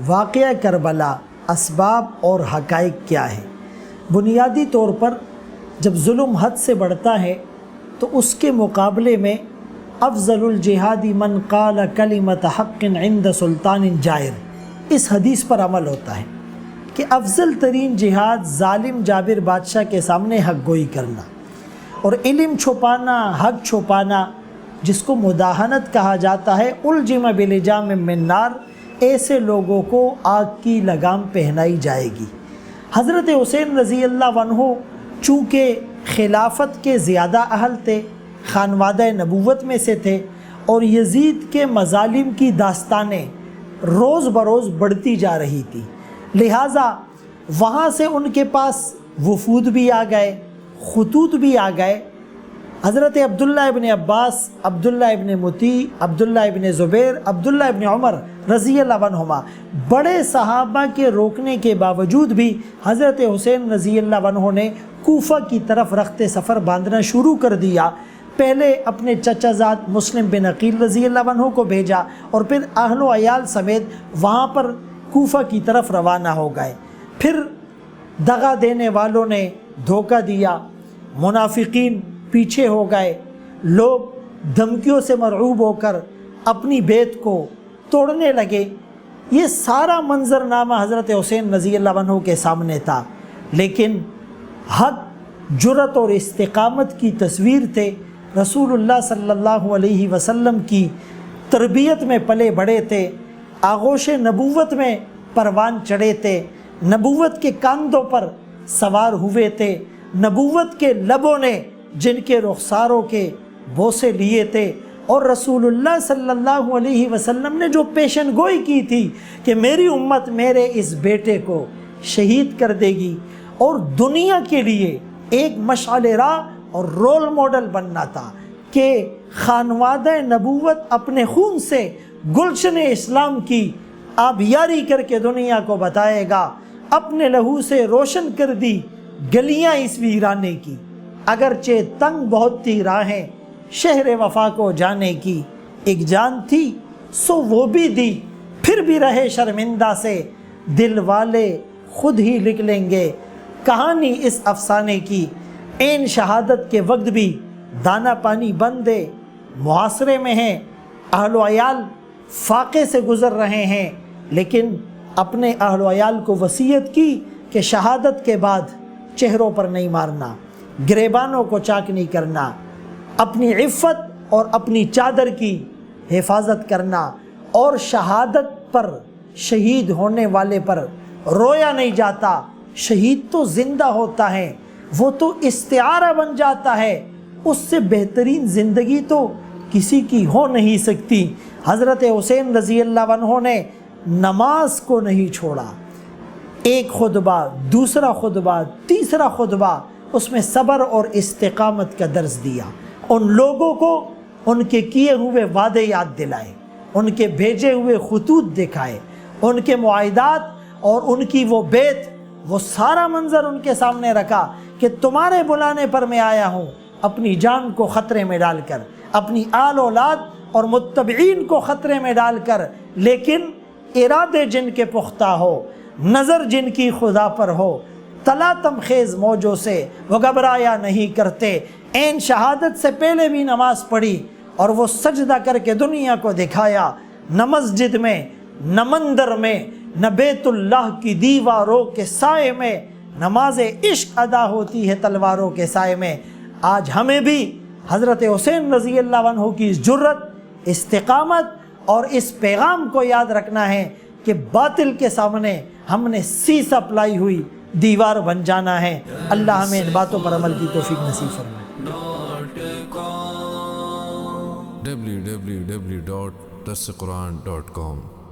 واقعہ کربلا، اسباب اور حقائق کیا ہے؟ بنیادی طور پر جب ظلم حد سے بڑھتا ہے تو اس کے مقابلے میں افضل الجہاد من قال کلمۃ حق عند سلطان جائر، اس حدیث پر عمل ہوتا ہے کہ افضل ترین جہاد ظالم جابر بادشاہ کے سامنے حق گوئی کرنا اور علم چھپانا، حق چھپانا، جس کو مداہنت کہا جاتا ہے، الجم بلجام من نار، ایسے لوگوں کو آگ کی لگام پہنائی جائے گی۔ حضرت حسین رضی اللہ عنہ چونکہ خلافت کے زیادہ اہل تھے، خانوادہ نبوت میں سے تھے، اور یزید کے مظالم کی داستانیں روز بروز بڑھتی جا رہی تھی، لہٰذا وہاں سے ان کے پاس وفود بھی آ گئے، خطوط بھی آ گئے۔ حضرت عبداللہ ابن عباس، عبداللہ ابن مطیع، عبداللہ ابن زبیر، عبداللہ ابن عمر رضی اللہ عنہما، بڑے صحابہ کے روکنے کے باوجود بھی حضرت حسین رضی اللہ عنہ نے کوفہ کی طرف رخت سفر باندھنا شروع کر دیا۔ پہلے اپنے چچا زاد مسلم بن عقیل رضی اللہ عنہ کو بھیجا اور پھر اہل و عیال سمیت وہاں پر کوفہ کی طرف روانہ ہو گئے۔ پھر دغا دینے والوں نے دھوکہ دیا، منافقین پیچھے ہو گئے، لوگ دھمکیوں سے مرعوب ہو کر اپنی بیت کو توڑنے لگے۔ یہ سارا منظرنامہ حضرت حسین رضی اللہ عنہ کے سامنے تھا، لیکن حق، جرأت اور استقامت کی تصویر تھے۔ رسول اللہ صلی اللہ علیہ وسلم کی تربیت میں پلے بڑھے تھے، آغوش نبوت میں پروان چڑھے تھے، نبوت کے کاندھوں پر سوار ہوئے تھے، نبوت کے لبوں نے جن کے رخساروں کے بوسے لیے تھے، اور رسول اللہ صلی اللہ علیہ وسلم نے جو پیشن گوئی کی تھی کہ میری امت میرے اس بیٹے کو شہید کر دے گی، اور دنیا کے لیے ایک مشعل راہ اور رول ماڈل بننا تھا کہ خانوادہ نبوت اپنے خون سے گلشن اسلام کی آبیاری کر کے دنیا کو بتائے گا۔ اپنے لہو سے روشن کر دی گلیاں اس ویرانے کی، اگرچہ تنگ بہت تھی راہیں شہر وفا کو جانے کی، ایک جان تھی سو وہ بھی دی، پھر بھی رہے شرمندہ سے، دل والے خود ہی لکھ لیں گے کہانی اس افسانے کی۔ عین شہادت کے وقت بھی دانہ پانی بندے محاصرے میں ہیں، اہل و عیال فاقے سے گزر رہے ہیں، لیکن اپنے اہل و عیال کو وصیت کی کہ شہادت کے بعد چہروں پر نہیں مارنا، گریبانوں کو چاک نہیں کرنا، اپنی عفت اور اپنی چادر کی حفاظت کرنا، اور شہادت پر، شہید ہونے والے پر رویا نہیں جاتا۔ شہید تو زندہ ہوتا ہے، وہ تو استعارہ بن جاتا ہے، اس سے بہترین زندگی تو کسی کی ہو نہیں سکتی۔ حضرت حسین رضی اللہ عنہ نے نماز کو نہیں چھوڑا، ایک خطبہ، دوسرا خطبہ، تیسرا خطبہ، اس میں صبر اور استقامت کا درس دیا، ان لوگوں کو ان کے کیے ہوئے وعدے یاد دلائے، ان کے بھیجے ہوئے خطوط دکھائے، ان کے معاہدات اور ان کی وہ بیت، وہ سارا منظر ان کے سامنے رکھا کہ تمہارے بلانے پر میں آیا ہوں، اپنی جان کو خطرے میں ڈال کر، اپنی آل اولاد اور متبعین کو خطرے میں ڈال کر، لیکن ارادے جن کے پختہ ہو، نظر جن کی خدا پر ہو، تلاتم خیز موجوں سے وہ گھبرایا نہیں کرتے۔ عین شہادت سے پہلے بھی نماز پڑھی اور وہ سجدہ کر کے دنیا کو دکھایا، نہ مسجد میں، نہ مندر میں، نہ بیت اللہ کی دیواروں کے سائے میں، نماز عشق ادا ہوتی ہے تلواروں کے سائے میں۔ آج ہمیں بھی حضرت حسین رضی اللہ عنہ کی اس جرت، استقامت اور اس پیغام کو یاد رکھنا ہے کہ باطل کے سامنے ہم نے سیسا پلائی ہوئی دیوار بن جانا ہے۔ اللہ ہمیں ان باتوں پر عمل کی توفیق نصیب فرمائے۔ www.dasquran.com